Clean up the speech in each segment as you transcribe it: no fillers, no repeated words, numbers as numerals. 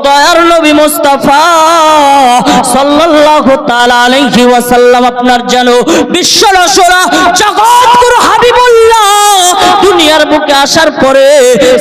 দয়ার নবী মুস্তাফা সাল্লাল্লাহু তাআলা আলাইহি ওয়াসাল্লাম আপনার যেন বিশ্ব রসুলা জগৎগুরু হাবিবুল্লাহ দুনিয়ার বুকে আসার পরে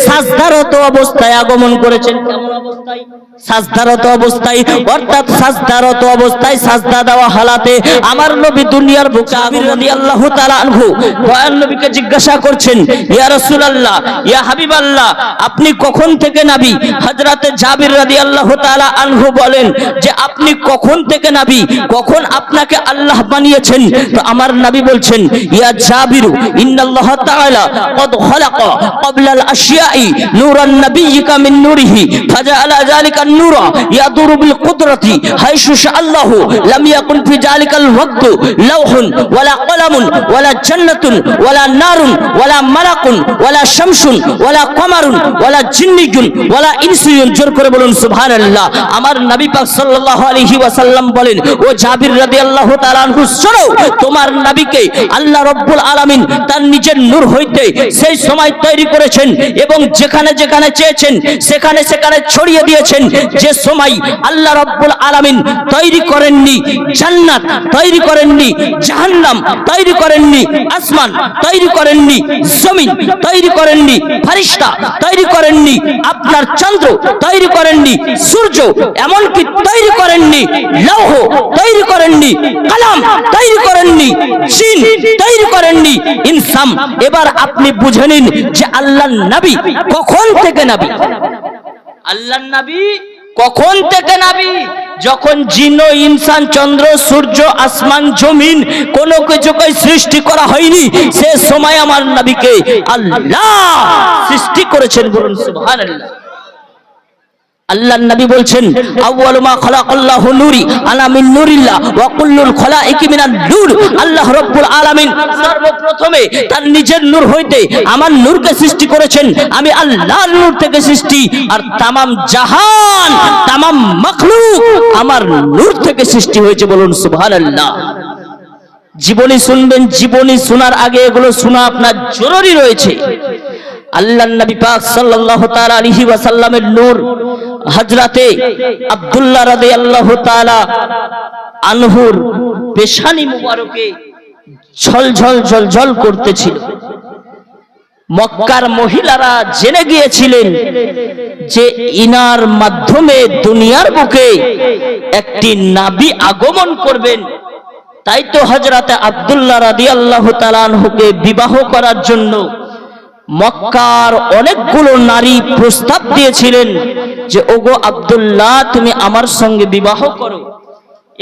সাজদারত অবস্থায় আগমন করেছেন। কেমন অবস্থায়? সাজদারত অবস্থায়, অর্থাৎ সাজদারত অবস্থায় সাজদা দেওয়া হালাতে আমার নবী দুনিয়ার বুকে আমির রাদিয়াল্লাহু তাআলা আনহু দয়ার নবীকে জিজ্ঞাসা করছেন, ইয়া রাসূলুল্লাহ, ইয়া হাবিবাল্লাহ, আপনি কখন থেকে নবী? হযরতে জাবির রাদিয়াল্লাহু তাআলা আনহু বলেন যে আপনি কখন থেকে নবী, কখন আপনাকে আল্লাহ বানিয়েছেন? তো আমার নবী বলছেন, ইয়া জাবিরু ইন্নাল্লাহ তাআলা قد خلق قبل الاشياء نور النبيك من نوره فجعل ذلك النور يدور بالقدره حيث شاء الله لم يكن في ذلك الوقت لوح ولا قلم ولا جنه ولا نار ولا ملك ولا شمس ولا قمر ولا جن ولا انس জোর করে বলুন সুবহানাল্লাহ। আমার নবী পাক সাল্লাল্লাহু আলাইহি ওয়াসাল্লাম বলেন, ও জাবির রাদিয়াল্লাহু তাআলা আনহু শোনো, তোমার নবীকে আল্লাহ রাব্বুল আলামিন তার নিজের নূর হইতে সেই সময় তৈরি করেছেন এবং যেখানে যেখানে চেয়েছেন সেখানে সেখানে ছড়িয়ে দিয়েছেন। যে সময় আল্লাহ রাব্বুল আলামিন তৈরি করেননি জান্নাত, তৈরি করেননি জাহান্নাম, তৈরি করেননি আসমান, তৈরি করেননি জমিন, তৈরি করেননি ফেরেশতা, তৈরি করেননি আপনার চন্দ্র, তৈরি করেননি সূর্য, এমনকি তৈরি করেননি লৌহ, তৈরি করেননি কলম, তৈরি করেননি জিন, তৈরি করেননি ইনসান। এবার আপনি বুঝে নিন যে আল্লাহর নবী কখন থেকে নবী? আল্লাহর নবী কখন থেকে নবী? যখন জিন ইনসান চন্দ্র সূর্য আসমান জমিন কোনো কিছুকে সৃষ্টি করা হয়নি, সে সময় আমার নবীকে আল্লাহ সৃষ্টি করেছেন। বলুন সুবহানাল্লাহ। আল্লাহর নবী বলছেন, আউয়ালু মা খালাকাল্লাহু নূরি আনা মিন নূরিল্লাহ ওয়া কুল্লুল খালাইকি মিনান নূর। আল্লাহ রাব্বুল আলামিন সর্বপ্রথমে তার নিজের নূর হইতে আমার নূরকে সৃষ্টি করেছেন। আমি আল্লাহর নূর থেকে সৃষ্টি, আর তামাম জাহান তামাম মাখলুক আমার নূর থেকে সৃষ্টি হয়েছে। বলুন সুবহানাল্লাহ। জীবনী শুনবেন, জীবনী শোনার আগে এগুলো শোনা আপনার জরুরি রয়েছে। আল্লাহর নবী পাক সাল্লাল্লাহু তাআলা আলাইহি ওয়াসাল্লামের নূর হযরতে আব্দুল্লাহ রাদিয়াল্লাহু তাআলা আনহুর পেশানি মুবারকে ঝলঝল ঝলঝল করতেছিল। মক্কার মহিলারা জেনে গিয়েছিলেন যে ইনার মাধ্যমে দুনিয়ার বুকে একটি নবী আগমন করবেন। তাই তো হযরতে আব্দুল্লাহ রাদিয়াল্লাহু তাআলা আনহুকে বিবাহ করার জন্য মক্কার অনেকগুলো নারী প্রস্তাব দিয়েছিলেন যে ওগো আব্দুল্লাহ, তুমি আমার সঙ্গে বিবাহ করো।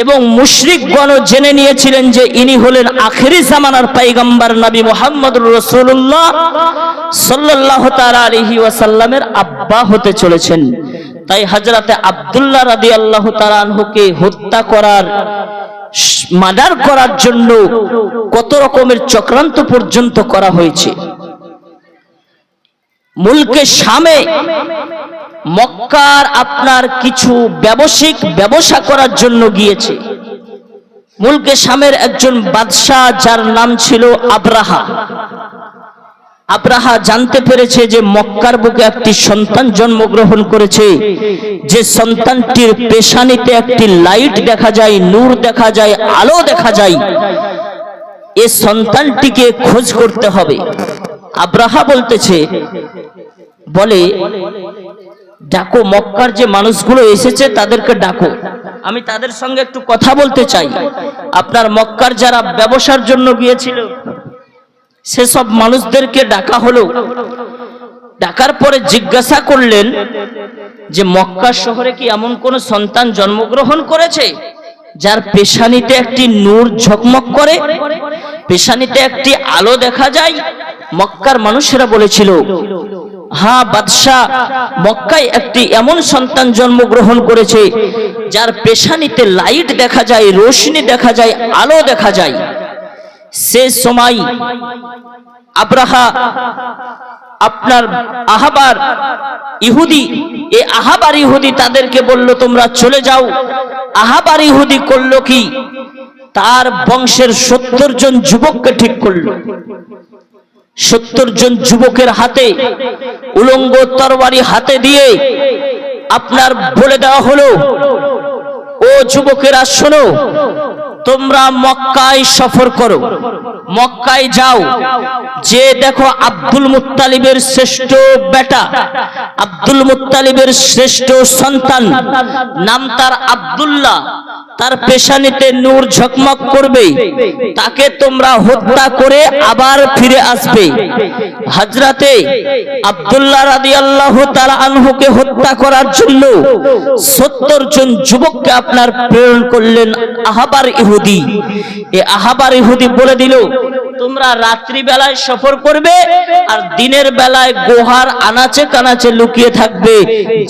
এবং মুশরিকগণ জেনে নিয়েছিলেন যে ইনি হলেন আখেরি জামানার পয়গম্বর নবী মুহাম্মদুর রাসূলুল্লাহ সাল্লাল্লাহু তাআলা আলাইহি ওয়াসাল্লামের আব্বা হতে চলেছেন। তাই হযরতে আব্দুল্লাহ রাদিয়াল্লাহু তাআলা আনহুকে হত্যা করার, মার্ডার করার জন্য কত রকমের চক্রান্ত পর্যন্ত করা হয়েছে। মুলকে শামে মক্কার আপনার কিছু ব্যবসায়িক ব্যবসা করার জন্য গিয়েছে। মুলকে শামের একজন বাদশাহ যার নাম ছিল আব্রাহা। আব্রাহা জানতে পেরেছে যে মক্কার বুকে একটি সন্তান জন্মগ্রহণ করেছে, যে সন্তানটির পেশানিতে একটি লাইট দেখা যায়, নূর দেখা যায়, আলো দেখা যায়। এই সন্তানটিকে খোঁজ করতে হবে। আব্রাহা বলতেছে, বলে ডাকো, মক্কার যে মানুষগুলো এসেছে তাদেরকে ডাকো, আমি তাদের সঙ্গে একটু কথা বলতে চাই। আপনার মক্কার যারা ব্যবসার জন্য গিয়েছিল সেসব মানুষদেরকে ডাকা হলো। ডাকার পরে জিজ্ঞাসা করলেন যে মক্কা শহরে কি এমন কোন সন্তান জন্মগ্রহণ করেছে যার পেশানিতে একটি নূর ঝকমক করে, পেশানিতে একটি আলো দেখা যায়? মক্কার মানুষেরা বলেছিল, হ্যাঁ বাদশাহ, মক্কায় একটি এমন সন্তান জন্মগ্রহণ করেছে যার পেশানিতে লাইট দেখা যায়, রোশনি দেখা যায়, আলো দেখা যায়। সে সময় আব্রাহা আপনার আহবার ইহুদি, এই আহবার ইহুদি তাদেরকে বলল তোমরা চলে যাও। আহবার ইহুদি করলো কি, তার বংশের 70 জন যুবককে ঠিক করলো। 70 জন যুবকের হাতে উলঙ্গ তরবারি হাতে দিয়ে আপনার বলে দেওয়া হলো, ও যুবকেরা শোনো, তোমরা মক্কায় সফর করো, মক্কায় যাও, যে দেখো আব্দুল মুত্তালিবের শ্রেষ্ঠ বেটা, আব্দুল মুত্তালিবের শ্রেষ্ঠ সন্তান, নাম তার আব্দুল্লাহ, তার পেশানিতে নূর ঝকমক করবে, তাকে তোমরা হত্যা করে আবার ফিরে আসবে। হযরতে আব্দুল্লাহ রাদিয়াল্লাহু তাআলা আনহুকে হত্যা করার জন্য 70 জন যুবককে আপনার প্রেরণ করলেন আহবার ইহুদি। এই আহবার ইহুদি বলে দিল, তোমরা রাত্রি বেলায় সফর করবে আর দিনের বেলায় গুহার আনাচে কানাচে লুকিয়ে থাকবে,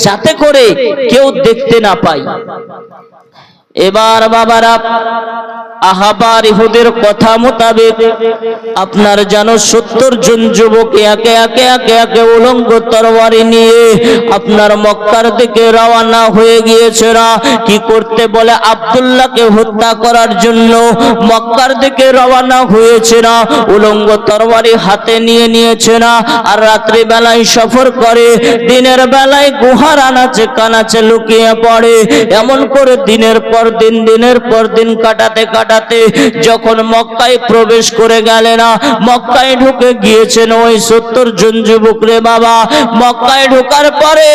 যাতে করে কেউ দেখতে না পায়। এবার বাবারা, আহবার ইহুদের কথা মোতাবেক আপনার জানো 70 জন যুবক একে একে একে একে উলঙ্গ তরবারি নিয়ে আপনার মক্কার দিকে রওনা হয়ে গিয়েছে। কি করতে? বলে আব্দুল্লাহকে হত্যা করার জন্য মক্কার দিকে রওনা হয়েছে না, উলঙ্গ তরবারি হাতে নিয়ে নিয়েছে না, আর রাত্রি বেলায় সফর করে, দিনের বেলায় গুহার আনাচে কানাচে লুকিয়ে পড়ে। এমন করে দিনের পর দিন কাটাতে কাটাতে যখন মক্কায় প্রবেশ করে গেলেন, মক্কায় ঢুকে গিয়েছেন ওই 70 জন যুবক রে বাবা। মক্কায় ঢোকার পরে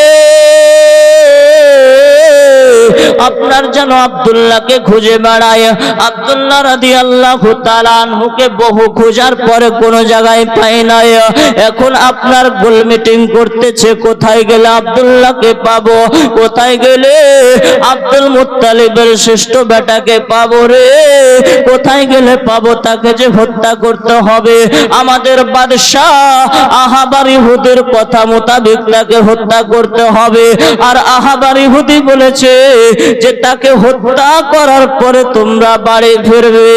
আপনার যেন আব্দুল্লাহকে খুঁজে বেড়ায়। আব্দুল্লাহ রাদিয়াল্লাহু তাআলা আনহুকে বহু খোঁজার পরে কোনো জায়গায় পায় না। এখন আপনার গোল মিটিং করতেছে, কোথায় গেলে আব্দুল্লাহকে পাবো, কোথায় গেলে আব্দুল মুত্তালিবের শ্রেষ্ঠ বেটাকে পাবো রে, কোথায় গেলে পাবো, তাকে যে হত্যা করতে হবে। আমাদের বাদশাহ আহবার ইহুদের কথা মোতাবেক তাকে হত্যা করতে হবে। আর আহবার ইহুদি বলেছে যে তাকে হত্যা করার পরে তোমরা বাড়ি ফিরবে।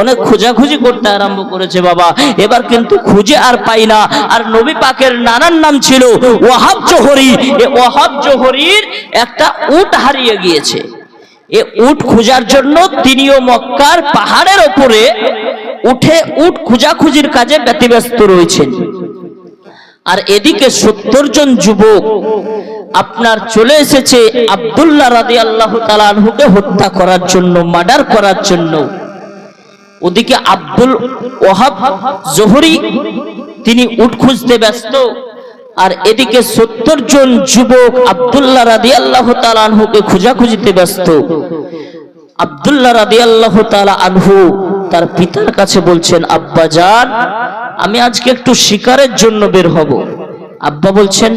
অনেক খোঁজাখুঁজি করতে আরম্ভ করেছে বাবা। এবার কিন্তু খুঁজে আর পাই না। আর নবী পাকের নানার নাম ছিল ওয়াহাব জোহরি। এই ওয়াহাব জোহরির একটা উট হারিয়ে গিয়েছে। এই উট খোঁজার জন্য তিনিও মক্কার পাহাড়ের ওপরে উঠে উট খোঁজাখুঁজির কাজে ব্যতিব্যস্ত রয়েছেন। আর এদিকে 70 জন যুবক আপনার চলে এসেছে আব্দুল্লাহ রাদিয়াল্লাহু তাআলা আনহুকে হত্যা করার জন্য, মার্ডার করার জন্য। ওদিকে আব্দুল ওয়াহাব জোহরি তিনি উট খুঁজতে ব্যস্ত, আর এদিকে 70 জন যুবক আব্দুল্লাহ রাদিয়াল্লাহু তাআলা আনহুকে খোঁজাখুঁজিতে ব্যস্ত। আব্দুল্লাহ রাদিয়াল্লাহু তাআলা আনহু তার পিতার কাছে বলছেন, আব্বা জান, আমি আজকে একটু শিকারের জন্য বের হব। আব্বা বলছেন,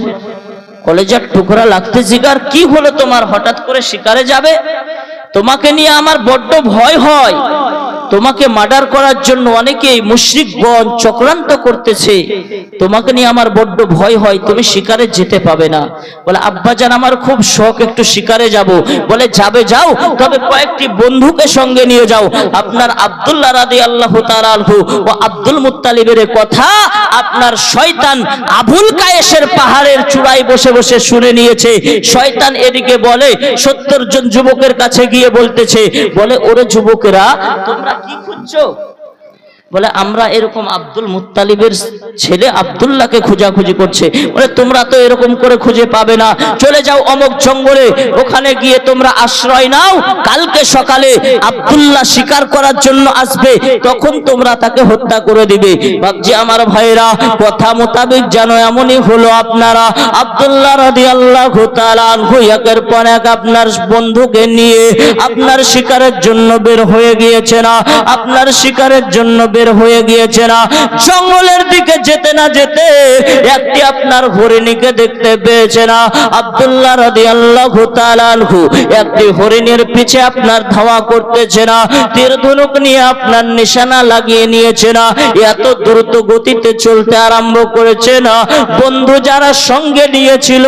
কলেজার টুকরা লাগতে জিগার, কি হলো তোমার, হঠাৎ করে শিকারে যাবে? তোমাকে নিয়ে আমার বড্ড ভয় হয়। তোমাকে মার্ডার করার জন্য অনেকেই মুশরিকগণ চক্রান্ত করতেছে, তোমাকে নিয়ে আমার বড্ড ভয় হয়, তুমি শিকারে যেতে পাবে না। বলে, আব্বাজান, আমার খুব শখ একটু শিকারে যাব। বলে, যাবে, যাও, তবে কয়েকটি বন্ধুকে সঙ্গে নিয়ে যাও। আপনার আব্দুল্লাহ রাদিয়াল্লাহু তাআলা আনহু ও আব্দুল মুত্তালিবের কথা আপনার শয়তান আবুল কায়েসের পাহাড়ের চূড়ায় বসে বসে শুনে নিয়েছে। শয়তান এদিকে বলে 70 জন যুবকের কাছে গিয়ে বলতেছে, বলে, ওরে যুবকেরা, তোমরা কি খুঁজছো? বলে, আমরা এরকম আব্দুল মুত্তালিবের ছেলে আব্দুল্লাহকে খোঁজাখুঁজি করছে। বলে, তোমরা তো এরকম করে খুঁজে পাবে না, চলে যাও অমুক জঙ্গলে, ওখানে গিয়ে তোমরা আশ্রয় নাও, কালকে সকালে আব্দুল্লাহ শিকার করার জন্য আসবে, তখন তোমরা তাকে হত্যা করে দিবে। বাপজি আমার ভাইরা, কথা মোতাবেক যেন এমনই হলো। আপনারা আব্দুল্লাহ রাদিয়াল্লাহু তাআলা আনহু একের পর এক আপনার বন্ধুকে নিয়ে আপনার শিকারের জন্য বের হয়ে গিয়েছে না, আপনার শিকারের জন্য বের হয়ে গিয়েছে না। জঙ্গলের দিকে যেতে না যেতে একটি আপনার হরিণীকে দেখতে পেয়েছে না। আব্দুল্লাহ রাদিয়াল্লাহু তাআলা আনহু একটি হরিণের পিছে আপনার ধাওয়া করতেছে না, তীর ধনুক নিয়ে আপনার নিশানা লাগিয়ে নিয়েছে না, এত দ্রুত গতিতে চলতে আরম্ভ করেছে না। বন্ধু যারা সঙ্গে নিয়েছিল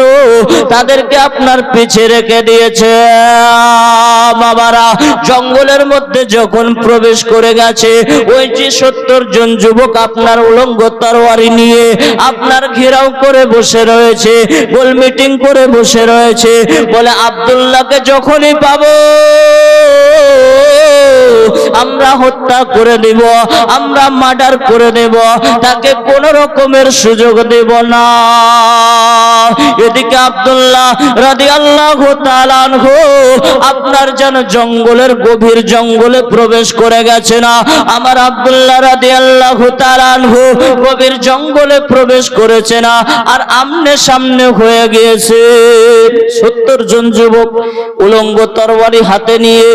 তাদেরকে আপনার পিছে রেখে দিয়েছে। বাবারা, জঙ্গলের মধ্যে যখন প্রবেশ করে গেছে, ওই যে 70 জন যুবক আপনার উলঙ্গ তরবারি নিয়ে আপনার ঘেরাও করে বসে রয়েছে, গোল মিটিং করে বসে রয়েছে। বলে, আব্দুল্লাহকে যখনই পাবো আমরা হত্যা করে দেব, আমরা মার্ডার করে দেব, তাকে কোন রকমের সুযোগ দেব না। এদিকে আব্দুল্লাহ রাদিয়াল্লাহু তাআলা আনহু আপনার যেন জঙ্গলের গভীর জঙ্গলে প্রবেশ করে গেছে না। আমার আব্দুল্লাহ রাদিয়াল্লাহু তাআলা আনহু গভীর জঙ্গলে প্রবেশ করেছে না, আর আমনে সামনে হয়ে গিয়েছে 70 জন যুবক উলঙ্গ তরবারি হাতে নিয়ে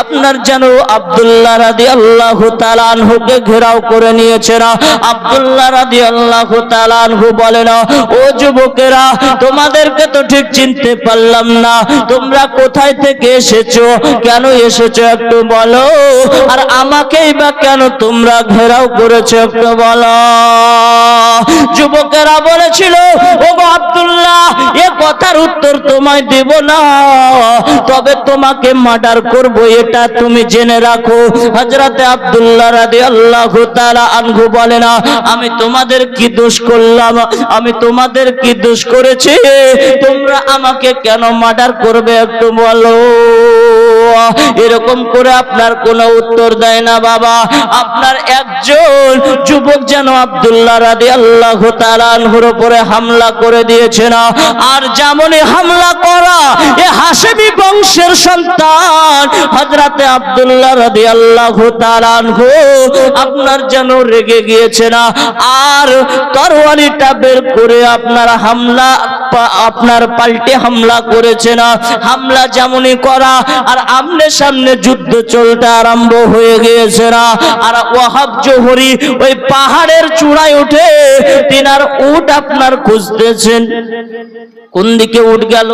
আপনার যেন আব্দুল্লাহ রাদিয়াল্লাহু তাআলা আনহুকে ঘেরাও করে নিয়েছে না। আব্দুল্লাহ রাদিয়াল্লাহু তাআলা আনহু বলে না, ও যুবকেরা, তোমাদেরকে তো ঠিক চিনতে পারলাম না, তোমরা কোথায় থেকে এসেছো, কেন এসেছো একটু বলো, আর আমাকেই বা কেন তোমরা ঘেরাও করেছো একটু বলো। যুবকেরা বলেছিল, ও আব্দুল্লাহ, এ কথার উত্তর তোমায় দেব না, তবে তোমাকে মার্ডার করব, এটা তুমি জেনে রাখো। হযরতে আব্দুল্লাহ রাদিয়াল্লাহু তাআলা আনহু বলে না, আমি তোমাদের কি দোষ করলাম, আমি তোমাদের কি দোষ করেছি, তোমরা আমাকে কেন মার্ডার করবে একটু বলো। এরকম করে আপনার কোনো উত্তর দেয় না বাবা। আপনার একজন যুবক যেন আব্দুল্লাহ রাদিয়াল্লাহু তাআলা আনহুর উপরে হামলা করে দিয়েছে না, আর যেমনই হামলা করা এ হাশেমি বংশের সন্তান হযরতে আব্দুল্লাহ রাদিয়াল্লাহু তাআলা আনহু আপনার যেন রেগে গিয়েছে না, আর তরবারিটা বের করে আপনার পাল্টে হামলা করেছে না। হামলা যেমনই করা আর আমনে সামনে যুদ্ধ চলতে আরম্ভ হয়ে গিয়েছে না। আর ওয়াহাব জোহরি ওই পাহাড়ের চূড়ায় উঠে তিনার উট আপনার খুঁজতেছেন, কোন দিকে উঠ গেল।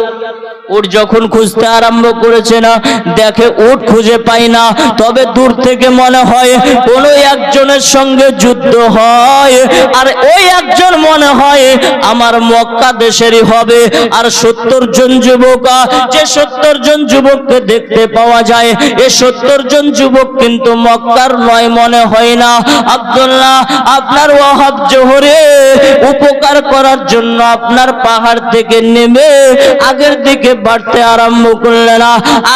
উট যখন খুঁজতে আরম্ভ করেছে না, দেখে উট খুঁজে পায় না, তবে দূর থেকে মনে হয় কোনো একজনের সঙ্গে যুদ্ধ হয়, আর ওই একজন মনে হয় আমার মক্কা দেশেরই হবে। আর 70 জন যুবক, যে 70 জন যুবককে দেখতে পাওয়া যায়, এ 70 জন যুবক কিন্তু মক্কার নয় মনে হয় না। আব্দুল্লাহ আপনার ওয়াহাব জোহরে উপকার করার জন্য আপনার পাহাড় থেকে নেমে আগের দিকে বাড়তে আরম্ভ করলেন।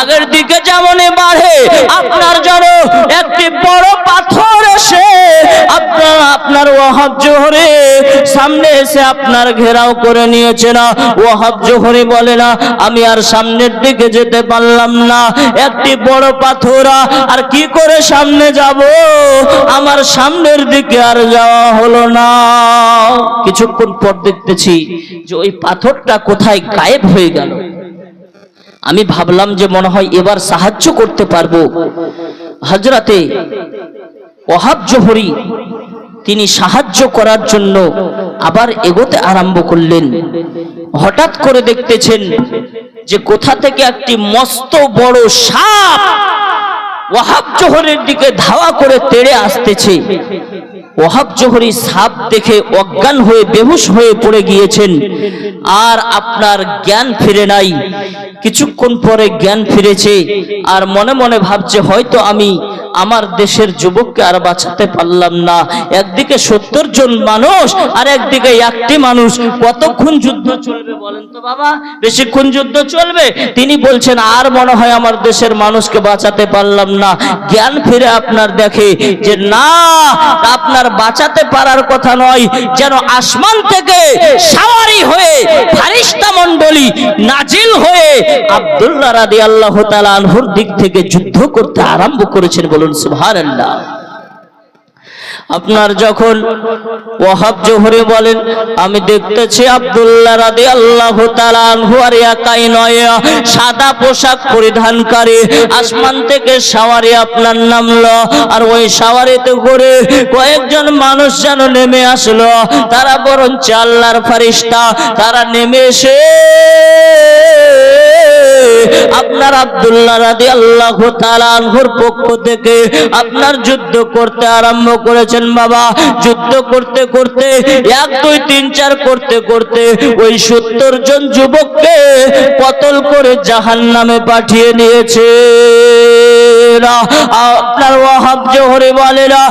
আগের দিকে যেমনই বাড়ে আপনার যেন একটি বড় পাথর এসে আপনার ওয়াহাব জোহরে সামনে এসে আপনার ঘেরাও করে নিয়েছে না। ওয়াহাব জোহরি বলে না, আমি আর সামনের দিকে যেতে পারলাম না, একটি বড় পাথর, আর কি করে সামনে যাব, আমার সামনের দিকে আর যাওয়া হলো না। কিছুক্ষণ পর দেখতেছি যে ওই পাথরটা কোথায় গায়েব হয়ে গেল। আমি ভাবলাম যে মনে হয় এবার সাহায্য করতে পারবো। হযরতে ওয়াহাব জোহরি তিনি সাহায্য করার জন্য আবার এগোতে আরম্ভ করলেন। হঠাৎ করে দেখতেছেন যে কোথা থেকে একটি মস্ত বড় সাপ ওয়াহাব জোহরের দিকে ধাওয়া করে তেড়ে আসতেছে। ওয়াহাব জোহরি সাপ দেখে অজ্ঞান হয়ে বেহুশ হয়ে পড়ে গিয়েছেন, আর আপনার জ্ঞান ফিরে নাই। কিছুক্ষণ পরে জ্ঞান ফিরেছে, আর মনে মনে ভাবছে হয়তো আমি আমার দেশের যুবককে আর বাঁচাতে পারলাম না। একদিকে 70 জন মানুষ, আর একদিকে একটি মানুষ, কতক্ষণ যুদ্ধ চলবে বলেন তো বাবা? বেশিক্ষণ যুদ্ধ চলবে? তিনি বলছেন আর মনে হয় আমার দেশের মানুষকে বাঁচাতে পারলাম না। জ্ঞান ফিরে আপনার দেখে যে না, আপনার বাঁচাতে পারার কথা নয়, যেন আসমান থেকে সাওয়ারি হয়ে ফারিস্তা মণ্ডলী নাজিল হয়ে আব্দুল্লাহ রাদিয়াল্লাহু তাআলা আনহুর দিক থেকে যুদ্ধ করতে আরম্ভ করেছেন। বলুন সুবহানাল্লাহ। আপনার যখন ওয়াহাব জোহরি বলেন, আমি দেখতেছি আব্দুল্লাহ রাদিয়াল্লাহু তাআলা আনহু আর একাই নয়, সাদা পোশাক পরিধানকারী আসমান থেকে সাওয়ারি আপনার নামলো, আর ওই সাওয়ারিতে করে কয়েকজন মানুষ যেন নেমে আসলো। তারা বরঞ্চ আল্লাহর ফেরেশতা। তারা নেমে এসে আপনার আব্দুল্লাহ রাদিয়াল্লাহু তাআলা আনহুর পক্ষ থেকে আপনার যুদ্ধ করতে আরম্ভ করেছেন। বাবা যুদ্ধ করতে করতে 1 2 3 4 করতে করতে ওই 70 জন যুবককে কতল করে জাহান্নামে পাঠিয়ে দিয়েছে। ভাইরা, আপনার ওয়াহাব জোহরি বলেরা,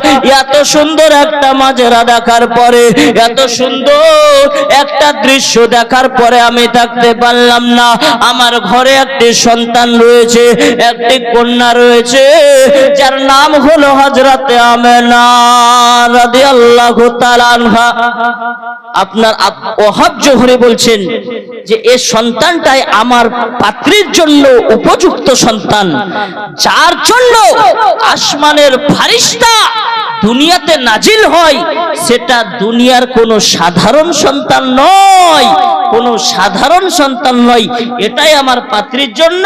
এত সুন্দর একটা মাজরা দেখার পরে, এত সুন্দর একটা দৃশ্য দেখার পরে আমি থাকতে পারলাম না। আমার ঘরে একটি সন্তান রয়েছে, একটি কন্যা রয়েছে, যার নাম হলো হযরতে আমেনা রাদিয়াল্লাহু তাআলা আনহা। আপনার ওয়াহাব জোহরি বলছেন যে এই সন্তানটাই আমার পাত্রীর জন্য উপযুক্ত সন্তান, যার জন্য আসমানের ফারিস্তা দুনিয়াতে নাজিল হয়, সেটা দুনিয়ার কোনো সাধারণ সন্তান নয়, কোনো সাধারণ সন্তান নয়, এটাই আমার পাত্রীর জন্য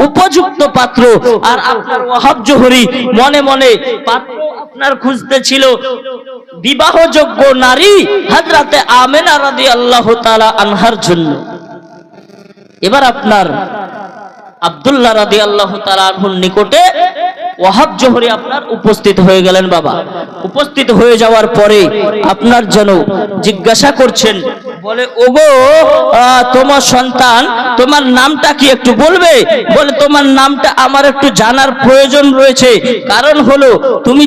উপযুক্ত পাত্র। আর আপনার ওয়াহাব জোহরি মনে মনে পাত্র আপনার খুঁজতে ছিল বিবাহযোগ্য নারী হযরতে আমেনা রাদিয়াল্লাহু তাআলা আনহার জন্য। এবার আপনার আব্দুল্লাহ রাদিয়াল্লাহু তাআলা আনহুর নিকটে ওয়াহাব জোহরি আপনার উপস্থিত হয়ে গেলেন। বাবা উপস্থিত হয়ে যাওয়ার পরে আপনার যেন জিজ্ঞাসা করছেন, বলে ওগো তোমার সন্তান, তোমার নামটা কি একটু বলবে? বলে তোমার নামটা আমার একটু জানার প্রয়োজন রয়েছে, কারণ হলো তুমি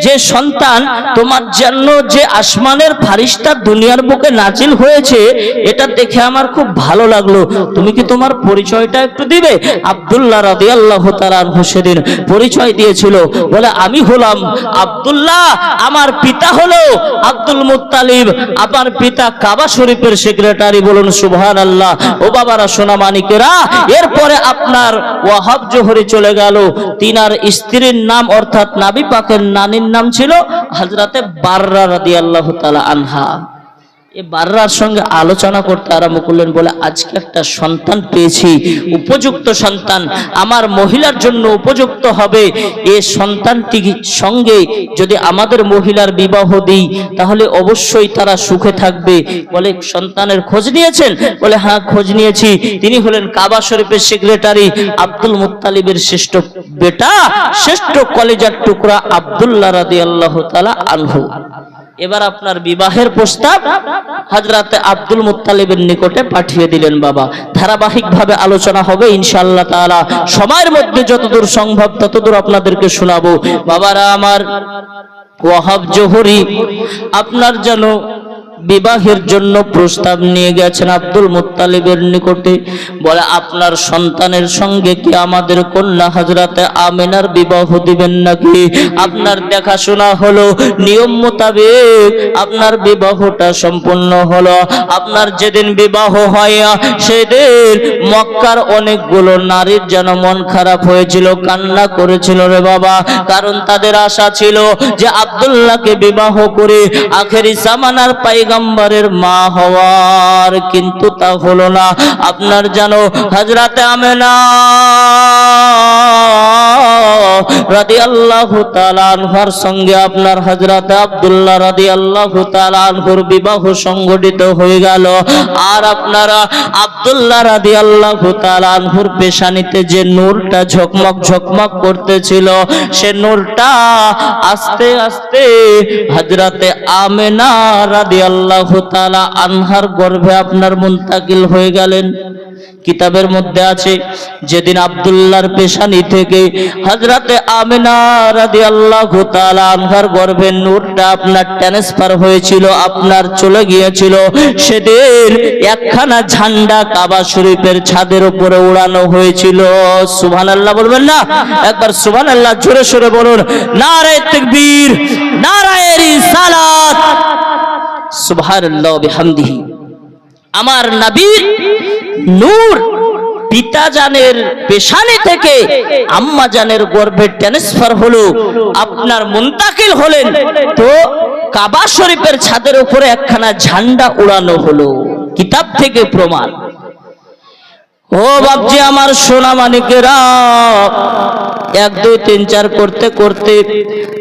যে সন্তান, তোমার জন্য যে আসমানের ফারিস্তা দুনিয়ার বুকে নাজিল হয়েছে, এটা দেখে আমার খুব ভালো লাগলো, তুমি কি তোমার পরিচয়টা একটু দিবে? আব্দুল্লাহ রাদিয়াল্লাহু তাআলা আনহু সেদিন পরিচয় দিয়েছিল, বলে আমি হলাম আব্দুল্লাহ, আমার পিতা হলো আব্দুল মুত্তালিব, আমার পিতা কাবা শরীফের সেক্রেটারি। বলুন সুবহানাল্লাহ। ও বাবারা, সোনা মানিকেরা, এরপরে আপনার ওয়াহাব জোহরি চলে গেল। তিনার স্ত্রীর নাম অর্থাৎ নবী পাকের নানির নাম ছিল হযরতে বাররা রাদিয়াল্লাহু তাআলা আনহা। এই বাররার সঙ্গে আলোচনা করতে আরম্ভ করলেন, বলে আজকে একটা সন্তান পেয়েছি, উপযুক্ত সন্তান, আমার মহিলার জন্য উপযুক্ত হবে। এই সন্তানটির সঙ্গে যদি আমাদের মহিলার বিবাহ দিই, তাহলে অবশ্যই তারা সুখে থাকবে। বলে সন্তানের খোঁজ নিয়েছেন? বলে হ্যাঁ খোঁজ নিয়েছি। তিনি হলেন কাবা শরীফের সেক্রেটারি আব্দুল মুত্তালিবের শ্রেষ্ঠ বেটা, শ্রেষ্ঠ কলিজার টুকরা আব্দুল্লাহ রাদিয়াল্লাহু তাআলা আনহু। এবার আপনার বিবাহের প্রস্তাব হযরতে আব্দুল মুত্তালিবের নিকটে পাঠিয়ে দিলেন। বাবা ধারাবাহিকভাবে আলোচনা হবে ইনশাআল্লাহ তাআলা, সময়ের মধ্যে যতদূর সম্ভব ততদূর আপনাদেরকে শোনাবো। বাবারা আমার, ওয়াহাব জোহরি আপনার যেন বিবাহের জন্য প্রস্তাব নিয়ে গেছেন আব্দুল মুত্তালিবের নিকটে। বলে আপনার সন্তানের সঙ্গে কি আমাদের কন্যা হযরতে আমিনার বিবাহ দিবেন নাকি? আপনার দেখাশোনা হলো, নিয়ম মোতাবেক আপনার বিবাহটা সম্পূর্ণ হলো। আপনার যেদিন বিবাহ হয় সেদিন মক্কার অনেকগুলো নারীর যেন মন খারাপ হয়েছিল, কান্না করেছিল রে বাবা, কারণ তাদের আশা ছিল যে আব্দুল্লাহকে বিবাহ করে আখেরি জামানার পয়গম্বরের মা হওয়ার, কিন্তু তা হলো না। আপনার জানো হযরতে আমেনা রাদিয়াল্লাহু তাআলা আনহার সঙ্গে আপনার হযরতে আব্দুল্লাহ রাদিয়াল্লাহু তাআলা আনহুর বিবাহ সংগঠিত হয়ে গেল। আর আপনারা আব্দুল্লাহ রাদিয়াল্লাহু তাআলা আনহুর পেশানিতে যে নূরটা ঝকমক ঝকমক করতেছিল, সে নূরটা আস্তে আস্তে হযরতে আমেনা রাদিয়াল্লাহু তাআলা আনহার গর্ভে আপনার মুনতাকিল হয়ে গেলেন। কিতাবের মধ্যে আছে যেদিন আব্দুল্লাহর পেশানি থেকে হযরতে আমিনা রাদিয়াল্লাহু তাআলা আনহার গর্ভের নূরটা আপনার ট্রান্সফার হয়েছিল, আপনার চলে গিয়েছিল, সেদিন একখানা ঝান্ডা কাবা শরীফের ছাদের উপরে উড়ানো হয়েছিল। সুবহানাল্লাহ বলবেন না? একবার সুবহানাল্লাহ জোরে সোরে বলুন। নারে তাকবীর, নারে রিসালাত, সুবহানাল্লাহ বিহামদিহি। আমার নবীর নূর পিতা জানের পেশানি থেকে আম্মা জানের গর্ভে ট্রান্সফার হলো, আপনার মুনতাকিল হলেন, তো কাবা শরীফের ছাদের উপরে একখানা ঝান্ডা উড়ানো হলো। কিতাব থেকে প্রমাণ। ও বাপজি আমার সোনা মানিকেরা, 1 2 3 4 করতে করতে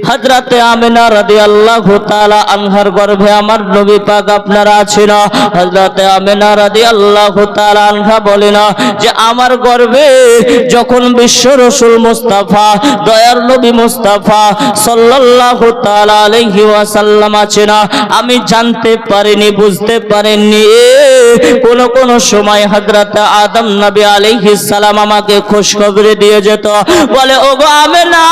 হযরতে আমিনা রাদিয়াল্লাহু তাআলা আনহার গর্ভে আমার নবী পাক আপনারা আছেন। হযরতে আমিনা রাদিয়াল্লাহু তাআলা আনহা বলেন যে আমার গর্ভে যখন বিশ্ব রাসূল মুস্তাফা, দয়ার নবী মুস্তাফা সাল্লাল্লাহু তাআলা আলাইহি ওয়াসাল্লাম আছেন, আমি জানতে পারিনি, বুঝতে পারিনি কোন কোন সময় হযরত আদম নবী আলাইহিস সালাম আমাকে খুশখবরি দিয়ে যেত, বলে ওগো আমেনা,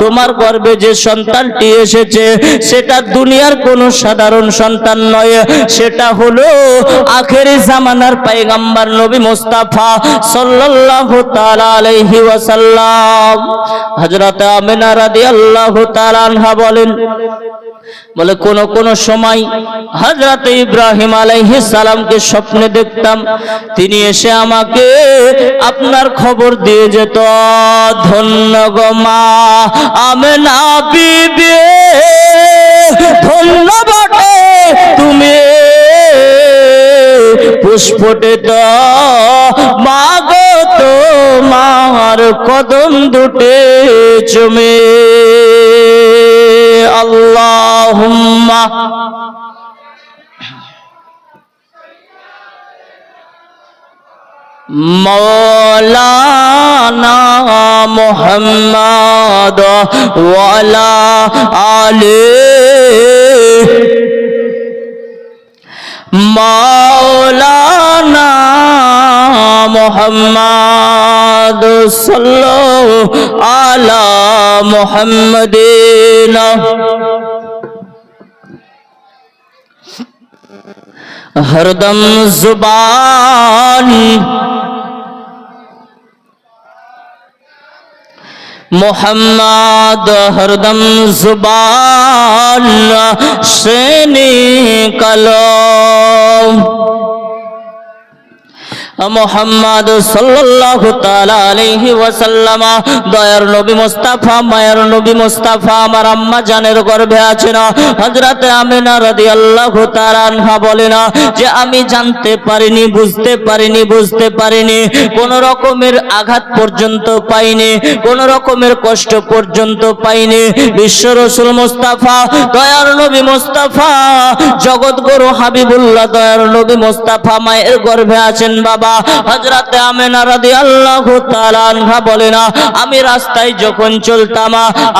তোমার গর্ভে যে সন্তানটি এসেছে সেটা দুনিয়ার কোন সাধারণ সন্তান নয়, সেটা হলো আখেরি জামানার পয়গম্বর নবী মুস্তাফা সাল্লাল্লাহু তাআলা আলাইহি ওয়াসাল্লাম। হযরত আমিনা রাদিয়াল্লাহু তাআলা আনহা বলেন, বলে কোন কোন সময় হযরত ইব্রাহিম আলাইহিস সালামকে স্বপ্নে দেখতাম, তিনি এসে আমাকে আপনার খবর দিয়ে যেত, ধন্য গো মা আমেনা বিবি, ধন্য বটে তুমি পুষ্পটিত মা গো তোমার কদম দুটে চুমে। আল্লাহুম্মা মৌলানা মুহাম্মদ ওয়ালা আলে মৌলানা মুহাম্মদ সাল্লাল্লাহু আলা মুহাম্মাদিন। हरदम जुबान मोहम्मद, हरदम जुबान से निकलो মোহাম্মদ সাল্লাল্লাহু তাআলা আলাইহি ওয়াসাল্লাম, দয়ার নবী মুস্তাফা, মায়ের নবী মুস্তাফা আমার আম্মা জানের গর্ভে আছেন। হযরত আমিনা রাদিয়াল্লাহু তাআলা আনহা বলেন যে আমি জানতে পারিনি, বুঝতে পারিনি, কোন রকমের আঘাত পর্যন্ত পাইনি, কোন রকমের কষ্ট পর্যন্ত পাইনি। বিশ্ব রাসূল মুস্তাফা, দয়ার নবী মুস্তাফা, জগৎগুরু হাবিবুল্লাহ দয়ার নবী মুস্তাফা মায়ের গর্ভে আছেন বাবা। হযরত আমিনা রাদিয়াল্লাহু তাআলা আনহা বলেন আমি রাস্তায় যখন চলতাম,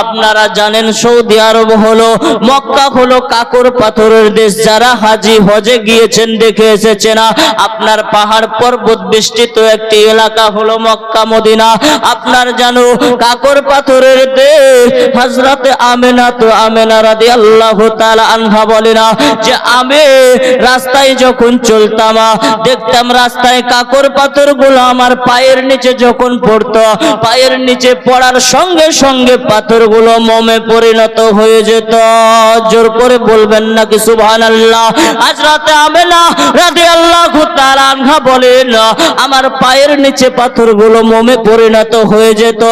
আপনারা জানেন সৌদি আরব হলো, মক্কা হলো কাকর পাথরের দেশ। যারা হাজী হজে গিয়েছেন দেখে এসেছেন, আপনার পাহাড় পর্বত বেষ্টিত একটি এলাকা হলো মক্কা মদিনা। আপনার জানো কাকর পাথরের দেশ। হযরত আমিনা রাদিয়াল্লাহু তাআলা আনহা বলেন যে আমি রাস্তায় যখন চলতাম, দেখতাম রাস্তায় কাকর পাথর গুলো আমার পায়ের নিচে যখন পড়তো, পায়ের নিচে পড়ার সঙ্গে সঙ্গে পাথর গুলো মোমে পরিণত হয়ে যেত। জোর করে বলবেন নাকি সুবহানাল্লাহ। হযরত আমিনা রাদিয়াল্লাহু তাআলা আনহা বলেন আমার পায়ের নিচে পাথর গুলো মোমে পরিণত হয়ে যেত,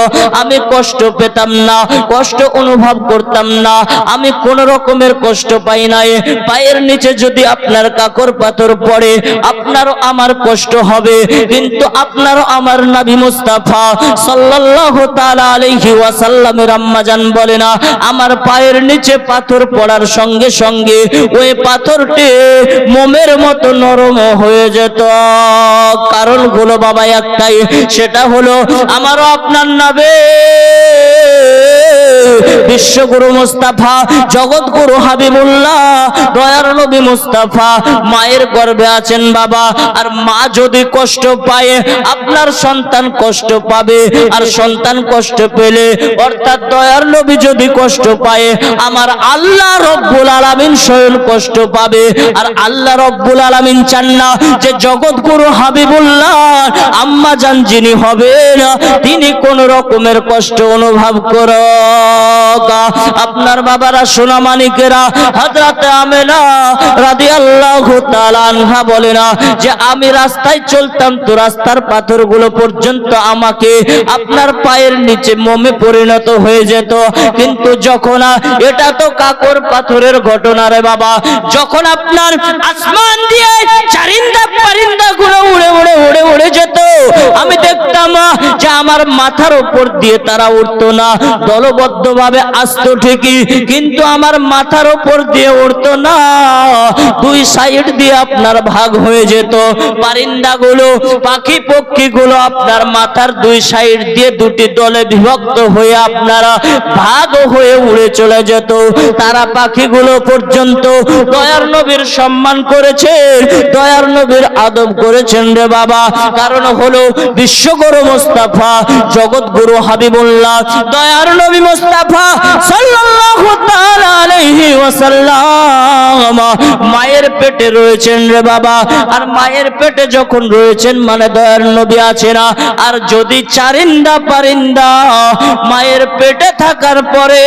আমি কষ্ট পেতাম না, কষ্ট অনুভব করতাম না, আমি কোন রকমের কষ্ট পাই নাই। পায়ের নিচে যদি আপনার কাকর পাথর পড়ে আপনারও আমার কষ্ট হবে, কিন্তু আপনারও আমার নবী মুস্তাফা সাল্লাল্লাহু তাআলা আলাইহি ওয়াসাল্লামের আম্মা জান বলে না আমার পায়ের নিচে পাথর পড়ার সঙ্গে সঙ্গে ওই পাথরটি মোমের মতো নরম হয়ে যেত। কারণগুলো বাবা একটাই, সেটা হলো আমারও আপনার নবী বিশ্বগুরু মুস্তাফা, জগৎগুরু হাবিবুল্লাহ দয়ার নবী মুস্তাফা মায়ের গর্ভে আছেন বাবা। আর মা যদি কষ্ট পায় আপনার সন্তান কষ্ট পাবে, আর সন্তান কষ্ট পেলে অর্থাৎ দয়ার নবী যদি কষ্ট পায় আমার আল্লাহ রব্বুল আলামিন স্বয়ং কষ্ট পাবে। আর আল্লাহ রব্বুল আলামিন চান না যে জগৎগুরু হাবিবুল্লাহ আম্মা জান যিনি হবেন তিনি কোন রকমের কষ্ট অনুভব করো। আপনার বাবারা সোনা মানিকেরা, হযরত আমিনা রাদিয়াল্লাহু তাআলা আনহা বলেন যে আমি রাস্তায় চলতাম তো রাস্তার পাথরগুলো পর্যন্ত আমাকে আপনার পায়ের নিচে মোমে পরিণত হয়ে যেত। কিন্তু যখন এটা তো কাকর পাথরের ঘটনা রে বাবা, যখন আপনার আসমান দিয়ে চারিন্দা পারিন্দা গুলো উড়ে উড়ে উড়ে উড়ে যেত, আমি দেখতাম যে আমার মাথার উপর দিয়ে তারা উঠতো না, দলবদ্ধভাবে আসতো ঠিকই, কিন্তু আমার মাথার উপর দিয়ে উঠতো না, দুই সাইড দিয়ে আপনার ভাগ হয়ে যেত। পারিন্দাগুলো, পাখি পক্ষীগুলো আপনার মাথার দুই সাইড দিয়ে দুটি দলে বিভক্ত হয়ে আপনারা ভাগ হয়ে উড়ে চলে যেত। তারা পাখিগুলো পর্যন্ত দয়ার নবীর সম্মান করেছেন, দয়ার নবীর আদব করেছেন রে বাবা। কারণ হলো বিশ্বগুরু মুস্তাফা, জগৎগুরু হাবিবুল্লাহ, দয়ার নবী মুস্তাফা সাল্লাল্লাহু তাআলা আলাইহি ওয়াসাল্লাম মায়ের পেটে রয়েছেন রে বাবা। আর মায়ের পেটে যখন রয়েছেন মানে দয়ার নবী আছে না। আর যদি চারিন্দা পারিন্দা মায়ের পেটে থাকার পরে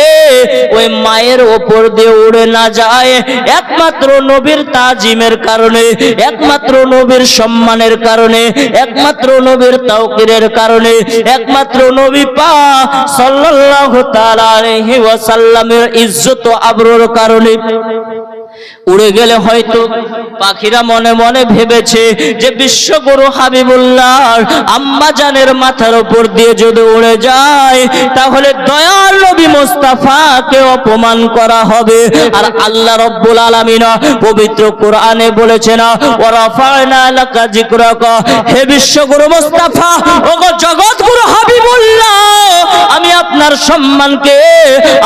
ওই মায়ের ওপর দিয়ে উড়ে না যায়, একমাত্র নবীর তাজিমের কারণে, একমাত্র নবীর সম্মানের কারণে, একমাত্র নবীর তাওকিরের কারণে, একমাত্র নবী পাক সাল্লাল্লাহু তাআলা আলাইহি ওয়াসাল্লামের ইজ্জত ও আবরুর কারণে উড়ে গেলে হয়তো পাখিরা মনে মনে ভেবেছে যে বিশ্বগুরু হাবিবুল্লাহ আম্মা জানের মাথার উপর দিয়ে যদি উড়ে যায় তাহলে দয়াল নবী মুস্তাফাকে অপমান করা হবে। আর আল্লাহ রাব্বুল আলামিন পবিত্র কোরআনে বলেছেন, ওয়া রাফা'না লাকা যিকরাকা, হে বিশ্বগুরু মুস্তাফা, ওগো জগৎগুরু হাবিবুল্লাহ, আমি আপনার সম্মানকে,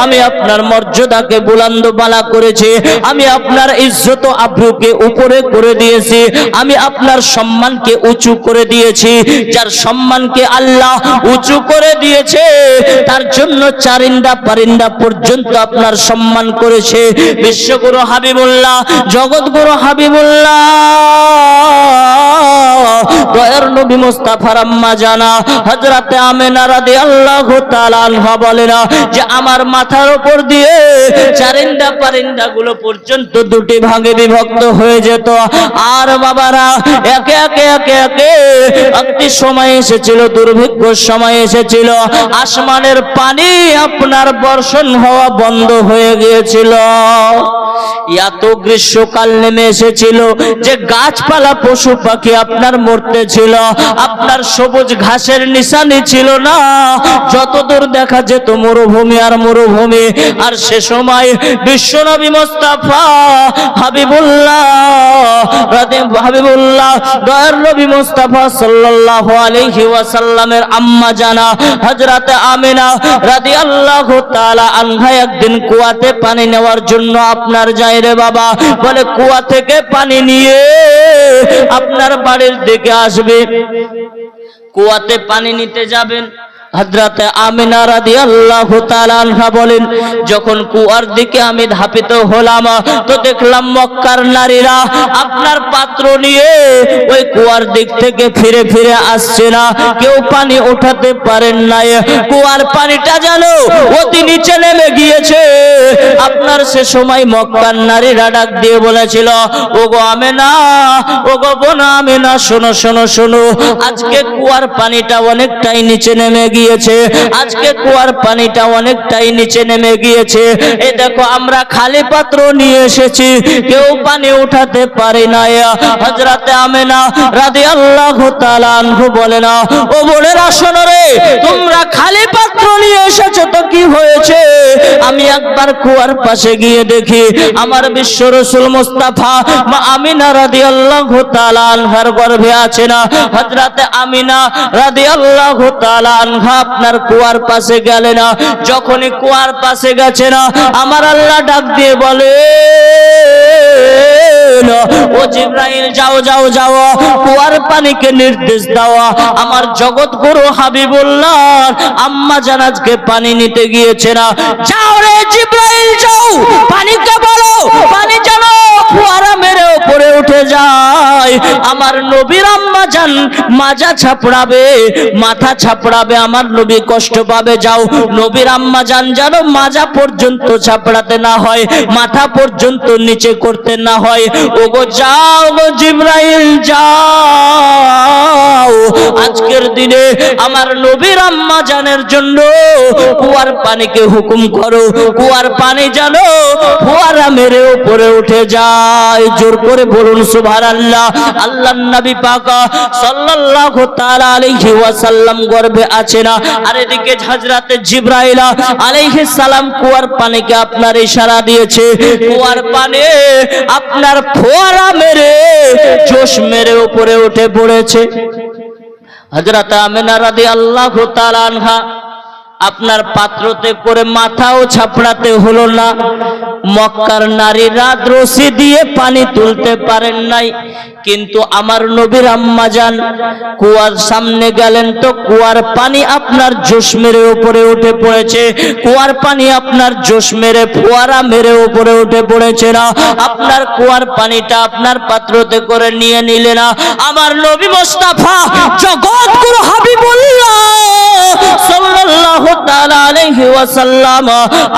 আমি আপনার মর্যাদাকে বুলন্দ বালা করেছি, আমি আপনার ইজ্জত আবরুকে উপরে করে দিয়েছি, আমি আপনার সম্মানকে উঁচু করে দিয়েছি। যার সম্মানকে আল্লাহ উঁচু করে দিয়েছে তার জন্য চারিন্দা পারিন্দা পর্যন্ত আপনার সম্মান করেছে বিশ্বগুরু হাবিবুল্লাহ, জগৎগুরু হাবিবুল্লাহ, দয়ার নবী মুস্তাফার আম্মা জানা হযরতে আমেনা রাদিয়াল্লাহু তাআলা আনহা বলেন যে আমার মাথার উপর দিয়ে চারিন্দা পারিন্দা গুলো পর্যন্ত দুটি ভাগে বিভক্ত হয়ে যেত। আর বাবারা একে একে একে একে একটি সময় এসেছিল, দুর্ভিক্ষ সময় এসেছিল, আসমানের পানি আপনার বর্ষণ হওয়া বন্ধ হয়ে গিয়েছিল। এত গ্রীষ্মকাল নেমে এসেছিল যে গাছপালা পশু পাখি আপনার মরতে ছিল, আপনার সবুজ ঘাসের নিশানি ছিল না, যতদূর দেখা যেত মরুভূমি আর মরুভূমি। আর সে সময় বিশ্বনবী মুস্তাফা হাবিবুল্লাহ হাবিবুল্লাহ দয়ার নবী মুস্তাফা সাল্লাল্লাহু আলাইহি ওয়াসাল্লামের আম্মা জানা হযরতে আমিনা রাদিয়াল্লাহু তাআলা আনহা একদিন কুয়াতে পানি নেওয়ার জন্য আপনার যায় রে বাবা। বলে কুয়া থেকে পানি নিয়ে আপনার বাড়ির দিকে আসবে, কুয়াতে পানি নিতে যাবেন। হযরতে আমিনা রাদিয়াল্লাহু তাআলা আনহা বলেন, যখন কুয়ার দিকে আমি ধাপিত হলাম তো দেখলাম মক্কার নারীরা আপনার পাত্র নিয়ে ওই কুয়ার দিক থেকে ফিরে ফিরে আসছে না, কেউ পানি উঠাতে পারেন নাই। কুয়ার পানিটা যেন অতি নিচে নেমে গিয়েছে। আপনার সে সময় মক্কার নারীরা ডাক দিয়ে বলেছিল, ওগো আমিনা, ওগো বোন আমিনা, শোনো শোনো শোনো, আজকে কুয়ার পানিটা অনেকটাই নিচে নেমে গিয়েছে, আজকে কুয়ার পানিটা অনেকটাই নিচে নেমে গিয়েছে। এই দেখো আমরা খালি পাত্র নিয়ে এসেছি, কেউ পানি উঠাতে পারে না। হযরতে আমিনা রাদিয়াল্লাহু তাআলা আনহু বলেন, ও বোনেরা শোনো রে, তোমরা খালি পাত্র নিয়ে এসেছো তো কি হয়েছে? আমি একবার কুয়ার পাশে গিয়ে দেখি আমার বিশ্ব রাসূল মুস্তাফা মা আমিনা রাদিয়াল্লাহু তাআলা আনহার গর্ভে আছে না। হযরতে আমিনা রাদিয়াল্লাহু তাআলা আনহা আপনার কুয়ার পাশে গেলেন না। যখনই কুয়ার পাশে গেছে না, আমার আল্লাহ ডাক দিয়ে বলে, ও জিবরাইল যাও যাও যাও, কুয়ার পানিকে নির্দেশ দাও আমার জগৎ গুরু হাবিবুল্লাহ আম্মা জান আজকে পানি নিতে গিয়েছে না। যাও রে জিবরাইল যাও, পানিকে বলো পানি যেন ফুয়ারা মেরে উপরে উঠে যায়। আমার নবীর আম্মা জান মাজা ছাপড়াবে, মাথা ছাপড়াবে, আমার নবী কষ্ট পাবে। যাও নবীর আম্মা জান যেন মাজা পর্যন্ত ছাপড়াতে না হয়, মাথা পর্যন্ত নিচে করতে না হয়। ওগো যাও গো জিবরাইল যাও, আজকের দিনে আমার নবীর আম্মা জানের জন্য কুয়ার পানিকে হুকুম করো, কুয়ার পানি জানো ফোয়ারা মেরে উপরে উঠে যায়। জোর করে বলুন সুবহানাল্লাহ। আল্লাহর নবী পাক সাল্লাল্লাহু তাআলা আলাইহি ওয়াসাল্লাম গর্ভে আছে না, আর এদিকে হযরত জিবরাইল আলাইহিস সালাম কুয়ার পানিকে আপনার ইশারা দিয়েছে, কুয়ার পানি আপনার ফোয়ারা মেরে জোশ মেরে উপরে উঠে পড়েছে। হযরত আমিনা রাদিয়াল্লাহু তাআলা আনহা আপনার পাত্রতে করে মাথাও ছাপড়াতে হলো না। মক্কার নারীরা রশি দিয়ে পানি তুলতে পারেন নাই, কিন্তু আমার নবীর আম্মা জান কুয়ার সামনে গেলেন তো কুয়ার পানি আপনার জোশ মেরে উপরে উঠে পড়েছে। কুয়ার পানি আপনার জোশ মেরে ফোয়ারা মেরে উপরে উঠে পড়েছে না। আপনার কুয়ার পানিটা আপনার পাত্রতে করে নিয়ে নিলে না। আমার নবী মুস্তাফা জগৎগুরু হাবিবুল্লাহ সাল্লাল্লাহু তাআলা আলাইহি ওয়াসাল্লাম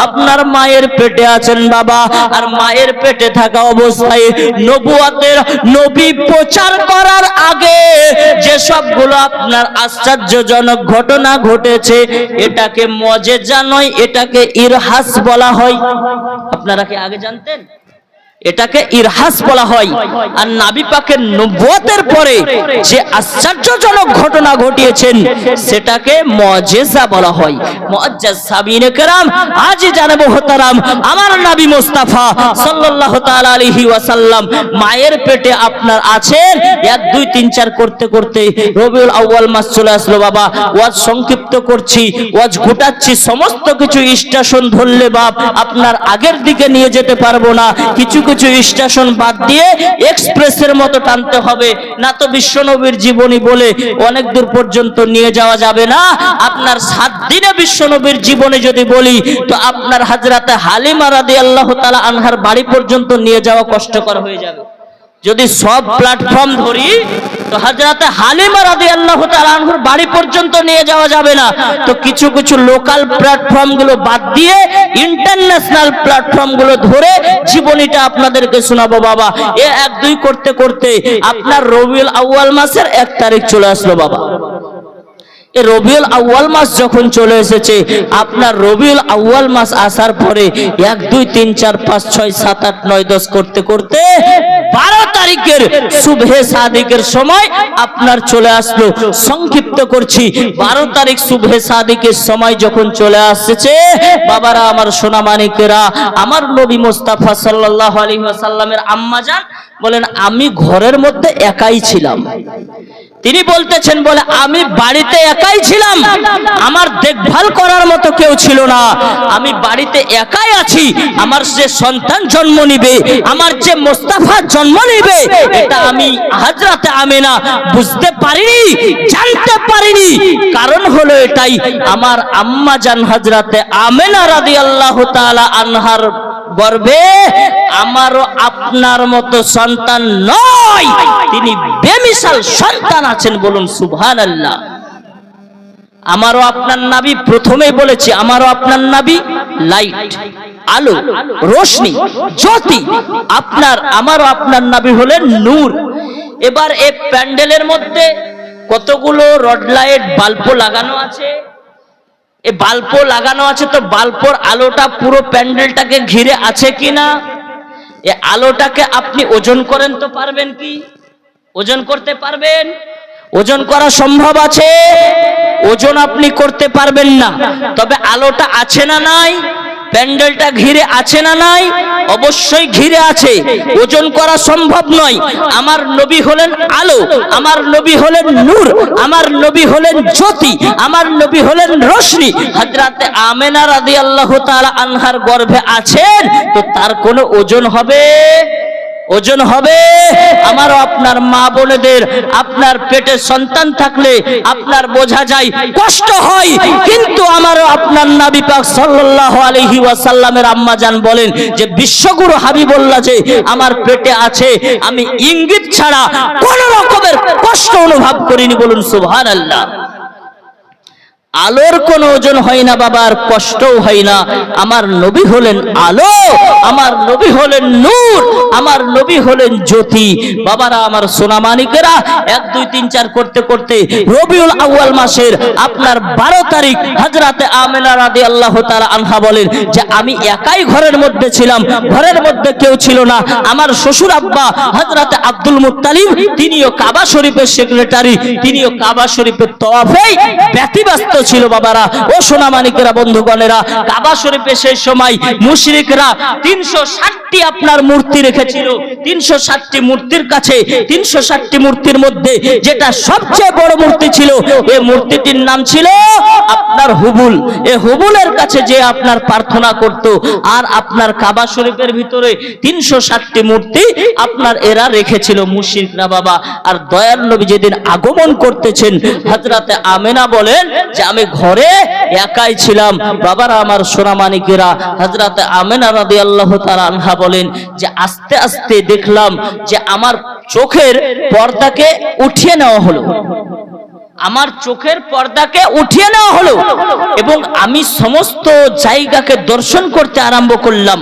আপনার মায়ের পেটে আছেন বাবা, আর মায়ের পেটে থাকা অবস্থায় নবুয়তের নবী প্রচার করার আগে যে সবগুলো আপনার আশ্চর্যজনক ঘটনা ঘটেছে, এটাকে মুজিজা নয়, এটাকে ইরহাস বলা হয়। আপনারা কি আগে জানতেন? এটাকে ইরহাস বলা হয়। আর নবী পাকের নবুয়তের পরে যে আশ্চর্যজনক ঘটনা ঘটিয়েছেন সেটাকে মুজিজা বলা হয়। মুআজ্জাজ সাহাবীনে কেরাম আজ জানাবো মোহতারাম, আমার নবী মুস্তাফা সাল্লাল্লাহু তাআলা আলাইহি ওয়াসাল্লাম মায়ের পেটে আপনার আছেন। 1 2 3 4 করতে করতে রবিউল আউয়াল মাস চলে আসলো বাবা। ওয়াজ সংক্ষিপ্ত করছি, ওয়াজ ঘটাচ্ছি, সমস্ত কিছু স্টেশন ধরলে বাপ আপনার আগের দিকে নিয়ে যেতে পারবো না। কিছু কিছু স্টেশন বাদ দিয়ে এক্সপ্রেসের মতো টানতে হবে, না তো বিশ্বনবীর জীবনী বলে অনেক দূর পর্যন্ত নিয়ে যাওয়া যাবে না। আপনার 7 দিনে বিশ্বনবীর জীবনী যদি বলি তো আপনার হযরত হালিমা রাদিয়াল্লাহু তাআলা আনহার বাড়ি পর্যন্ত নিয়ে যাওয়া কষ্টকর হয়ে যাবে। যদি সব প্ল্যাটফর্ম ধরি তো হযরত হালিমা রাদিয়াল্লাহু তাআলা আনহার বাড়ি পর্যন্ত নিয়ে যাওয়া যাবে না। তো কিছু কিছু লোকাল প্ল্যাটফর্ম গুলো বাদ দিয়ে ইন্টারন্যাশনাল প্ল্যাটফর্ম গুলো ধরে জীবনীটা আপনাদেরকে শোনাবো বাবা। 1 2 করতে করতে আপনার রবিউল আউয়াল মাসের 1 তারিখ চলে আসলো বাবা। এই রবিউল আউয়াল মাস যখন চলে এসেছে, আপনার রবিউল আউয়াল মাস আসার পরে 1 2 3 4 5 6 7 8 9 10 করতে করতে 12 তারিখের সুবহে সাদিকের সময় আপনার চলে আসলো। সংক্ষিপ্ত করছি, 12 তারিখ সুবহে সাদিকের সময় যখন চলে আসছে বাবারা আমার সোনা মানিকেরা, আমার নবী মুস্তাফা সাল্লাল্লাহু আলাইহি ওয়াসাল্লামের আম্মা জান বলেন আমি ঘরের মধ্যে একাই ছিলাম। তিনি বলতেছেন বলে আমি বাড়িতে একাই ছিলাম, আমার দেখভাল করার মতো কেউ ছিল না, আমি বাড়িতে একাই আছি। আমার যে সন্তান জন্ম নিবে, আমার যে মুস্তাফা জন্ম নিবে, এটা আমি হযরত আমিনা বুঝতে পারিনি, জানতে পারিনি। কারণ হলো এটাই, আমার আম্মা জান হযরত আমিনা রাদিয়াল্লাহু তাআলা আনহার গর্ভে আমারও আপনার মতো সন্তান নয়, তিনি বেমিসাল সন্তান আছেন। বলুন সুবহানাল্লাহ। আমারও আপনার নবী, প্রথমেই বলেছি আমারও আপনার নবী লাইট, আলো, রোশনি, জ্যোতি। আমারও আপনার নবী হলেন নূর। এবার এই প্যান্ডেলের মধ্যে কতগুলো রড লাইট বাল্ব লাগানো আছে, এই বাল্ব লাগানো আছে, তো বাল্বর আলোটা পুরো প্যান্ডেলটাকে ঘিরে আছে কিনা? এই আলোটাকে আপনি ওজন করেন তো পারবেন কি? ওজন করতে পারবেন? ওজন করা সম্ভব আছে? ওজন আপনি করতে পারবেন না। তবে আলোটা আছে না নাই? প্যান্ডেলটা ঘিরে আছে না নাই? অবশ্যই ঘিরে আছে। ওজন করা সম্ভব নয়। আমার নবী হলেন আলো, আমার নবী হলেন নূর, আমার নবী হলেন জ্যোতি, আমার নবী হলেন রোশনি। হযরত আমিনা রাদিয়াল্লাহু তাআলা আনহার গর্ভে আছেন, তো তার কোনো ওজন হবে? ওজন হবে? আমারও আপনার মা বোনেদের আপনার পেটে সন্তান থাকলে আপনার বোঝা যায় কষ্ট হয়, কিন্তু আমারও আপনার নবী পাক সাল্লাল্লাহু আলাইহি ওয়াসাল্লামের আম্মা জান বলেন যে বিশ্বগুরু হাবিবুল্লাহ যে আমার পেটে আছে, আমি ইঙ্গিত ছাড়া কোন রকমের কষ্ট অনুভব করিনি। বলুন সুবহানাল্লাহ। আলোর কোনো ওজন হয় না বাবা, আর কষ্টও হয় না। আমার নবী হলেন আলো, আমার নবী হলেন নূর, আমার নবী হলেন জ্যোতি। বাবারা আমার সোনামানিকেরা, 1 2 3 4 করতে করতে রবিউল আউয়াল মাসের আপনার 12 তারিখ হযরতে আমেনা রাদিয়াল্লাহু তাআলা আনহা বলেন যে আমি একাই ঘরের মধ্যে ছিলাম, ঘরের মধ্যে কেউ ছিল না। আমার শ্বশুর আব্বা হযরতে আব্দুল মুত্তালিব, তিনিও কাবা শরীফের সেক্রেটারি, তিনিও কাবা শরীফের তওয়াফেই ব্যতিব্যস্ত ছিল। বাবারা ও সোনামানিকেরা, বন্ধুগণেরা, কাবা শরীফে সেই সময় মুশরিকরা 360টি আপনার মূর্তি রেখেছিল। 360টি মূর্তির কাছে, 360টি মূর্তির মধ্যে যেটা সবচেয়ে বড় মূর্তি ছিল, এই মূর্তিটির নাম ছিল আপনার হুবুল। এই হুবুলের কাছে যে আপনার প্রার্থনা করত। আর আপনার কাবা শরীফের ভিতরে 360টি মূর্তি আপনার এরা রেখেছিল মুশরিকরা বাবা। আর দয়ার নবী যেদিন আগমন করতেছেন, হযরতে আমেনা বলেন যে আমি ঘরে একাই ছিলাম। বাবারা আমার সোনামানিকেরা, হযরতে আমেনা রাদিয়াল্লাহু তাআলা আনহা বলেন যে আস্তে আস্তে দেখলাম যে আমার চোখের পর্দাকে উঠিয়ে নেওয়া হলো, আমার চোখের পর্দাকে উঠিয়ে নেওয়া হলো এবং আমি সমস্ত জায়গাকে দর্শন করতে আরম্ভ করলাম।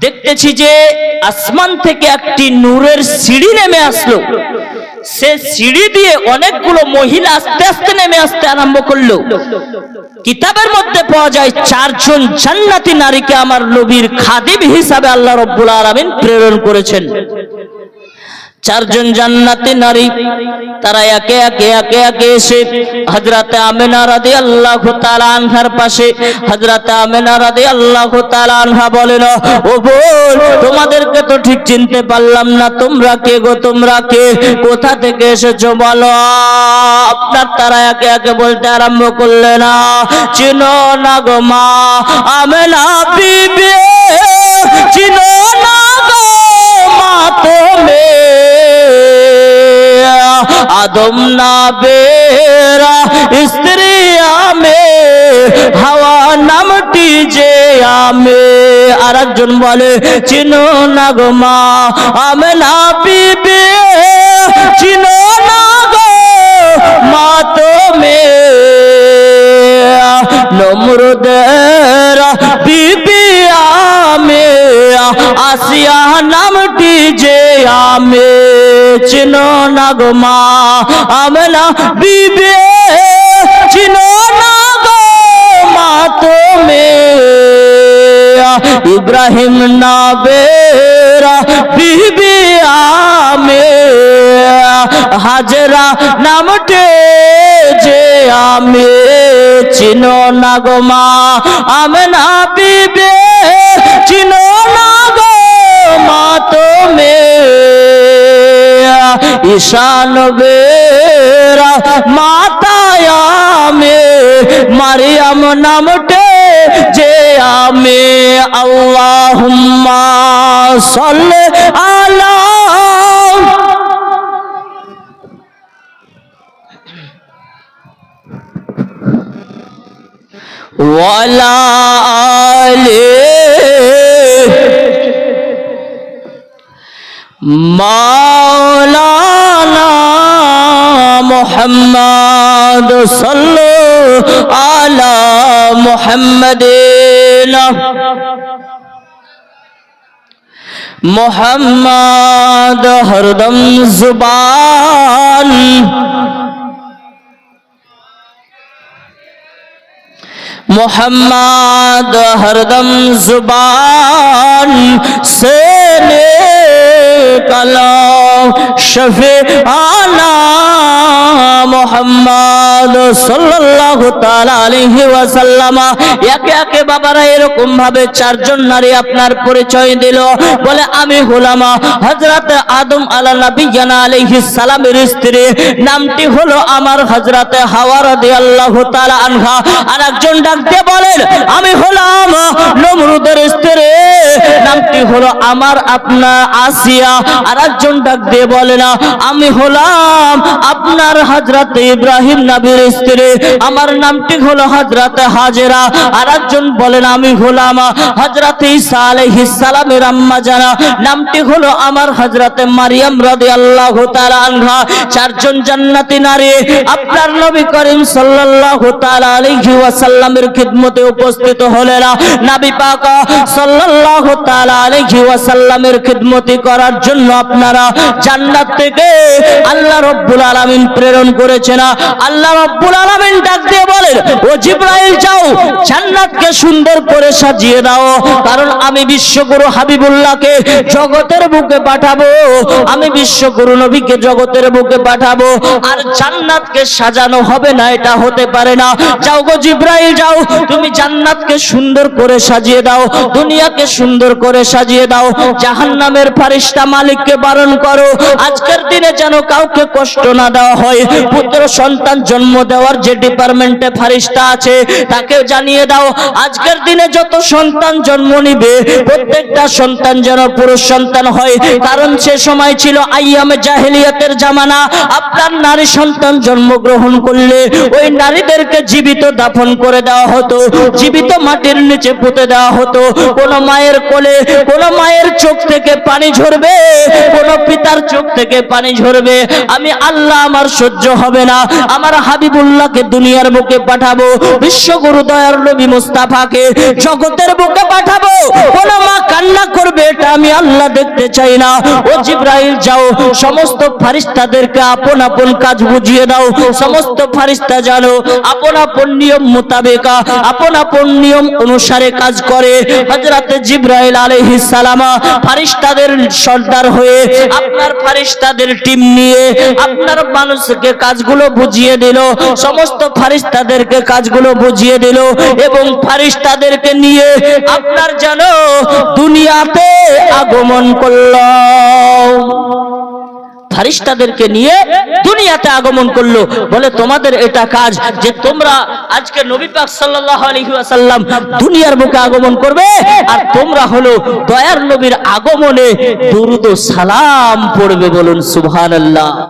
দেখতেছি যে আসমান থেকে একটি নূরের সিঁড়ি নেমে আসলো। সে সিঁড়ি দিয়ে অনেকগুলো মহিলা আস্তে আস্তে নেমে আসতে আরম্ভ করলো। কিতাবের মধ্যে পাওয়া যায় 4 জন জান্নাতি নারীকে আমার নবীর খাদিম হিসাবে আল্লাহ রাব্বুল আলামিন প্রেরণ করেছেন। 4 জন জান্নাতি নারী, তারা একে একে এসে হযরতে আমেনা রাদিয়াল্লাহু তাআলা আনহার পাশে। হযরতে আমেনা রাদিয়াল্লাহু তাআলা আনহা বলেন, ও বোন, তোমাদেরকে তো ঠিক চিনতে পারলাম না, তোমরা কে গো, তোমরা কে, কোথা থেকে এসেছো বলো। আপনার তারা একে একে বলতে আরম্ভ করলেন, চিনো না গো মা আমেনা বিবি, চিনো না গো মা তুমি আদম নাবেরা স্ত্রী আমে, হাওয়া নামটি যে আমে। আর একজন বলে, চিনো না গো মা আমেনা বিবি, চিনো না গো মা তুমি নমরুদের বিবি আমে, আসিয়া নামটি যে আমে। চিনো না গো মা আমেনা বিবি, চিনো না গো মা তুমি ইব্রাহিম নাবেরা বিবি আমে, হাজরা নামটি যে আমে। চিনো না গো মা আমেনা বিবি, চিনো না গো মা তুমি ঈশান বেরা মাতায়ামে, মারিয়াম নামটে যে আমে। আল্লাহুম্মা সাল্লি আলা ওয়ালা আলি মাওলানা মুহাম্মদ সাল্লাল্লাহু আলা মুহাম্মাদিন মুহাম্মদ হরদম जुबान मुहम्मद हरदम जुबान से निकला शफे आना मुहम्मद सल्लल्लाहु ताला अलैहि ওয়াসাল্লাম। একে একে বাবারা এরকম ভাবে 4 জন নারী আপনার পরিচয় দিল। বলে আমি হলাম হযরত আদম আলা নবিয়ানা আলাইহিস সালামের স্ত্রী, নামটি হলো আমার হযরত হাওয়া রাদিয়াল্লাহু তাআলা আনহা। আর একজন ডাক দিয়ে বলেন আমি হলাম নমরুদের স্ত্রী, নামটি হলো আমার আপনার আসিয়া। আর একজন ডাক দিয়ে বলে না আমি হলাম আপনার হযরত ইব্রাহিম নবীর স্ত্রী, আমার নামটি হলো হযরত হাজেরা। আর একজন বলেন আমি হলাম হযরত ঈসা আলাইহিস সালামের আম্মা জানা, নামটি হলো আমার হযরত মারিয়াম রাদিয়াল্লাহু তাআলা আনহা। চারজন জান্নাতি নারী আপনার নবী করিম সাল্লাল্লাহু তাআলা আলাইহি ওয়াসাল্লামের খিদমতে উপস্থিত হলেন। নবী পাক সাল্লাল্লাহু তাআলা আলাইহি ওয়াসাল্লামের খিদমতি করার জন্য আপনারা জান্নাত থেকে আল্লাহ রাব্বুল আলামিন প্রেরণ করেছেন। আল্লাহ রাব্বুল আলামিন ডাক দিয়ে বলেন ও জিবরাইল যাও জান্নাতকে সুন্দর করে সাজিয়ে দাও, কারণ আমি বিশ্বগুরু হাবিবুল্লাহকে জগতের বুকে পাঠাবো, আমি বিশ্বগুরু নবীকে জগতের বুকে পাঠাবো, আর জান্নাতকে সাজানো হবে না, এটা হতে পারে না। যাও গো জিবরাইল যাও, তুমি জান্নাতকে সুন্দর করে সাজিয়ে দাও, দুনিয়াকে সুন্দর করে সাজিয়ে দাও। জাহান্নামের ফেরেশতা মালিককে বারণ করো আজকের দিনে যেন কাউকে কষ্ট না দেওয়া হয়। পুত্র সন্তান জন্ম দেওয়ার যে ডিপার্টমেন্টে ফেরেশতা আছে তাকে জানিয়ে দাও আজকের দিনে যত সন্তান জন্ম নিবে প্রত্যেকটা সন্তান যেন পুরুষ সন্তান হয়, কারণ সে সময় ছিল আইয়ামে জাহেলিয়াতের জামানা। আপনার নারী সন্তান জন্মগ্রহণ করলে ওই নারীদেরকে জীবিত দাফন করে দেওয়া হতো, জীবিত মাটির নিচে পুঁতে দেওয়া হতো। কোন মায়ের কোলে কোন মায়ের চোখ থেকে পানি ঝরবে, কোন পিতার চোখ থেকে পানি ঝরবে, আমি আল্লাহ আমার সহ্য হবে না, আমার হাবিবুল্লাহকে দুনিয়ার বুকে পাঠাবো, বিশ্বগুরু দয়ার নবী মুস্তাফাকে জগতের বুকে পাঠাবো। কোন মা কান্না করবে এটা আমি আল্লাহ দেখতে চাই না। ও জিবরাইল যাও সমস্ত ফেরেশতাদেরকে আপন আপন কাজ বুঝিয়ে দাও, সমস্ত ফেরেশতা জানো আপন আপন নিয়ম মোতাবেক আপন আপন নিয়ম অনুসারে কাজ করে। হযরত জিবরাইল আলাইহিস সালাম ফেরেশতাদের সর্দার হয়ে আপনার ফেরেশতাদের টিম নিয়ে আপনার মানুষকে কাজগুলো বুঝিয়ে দিল, সমস্ত ফেরেশতাদেরকে কাজগুলো বুঝিয়ে দিল এবং ফেরেশতাদেরকে নিয়ে আপনার যেন দুনিয়াতে আগমন করলো, ফেরেশতাদেরকে নিয়ে দুনিয়াতে আগমন করলো। বলে তোমাদের এটা কাজ যে তোমরা আজকে নবী পাক সাল্লাল্লাহু আলাইহি ওয়াসাল্লাম দুনিয়ার বুকে আগমন করবে, আর তোমরা হলো দয়ার নবীর আগমনে দুরূদ ও সালাম পড়বে। বলুন সুবহানাল্লাহ।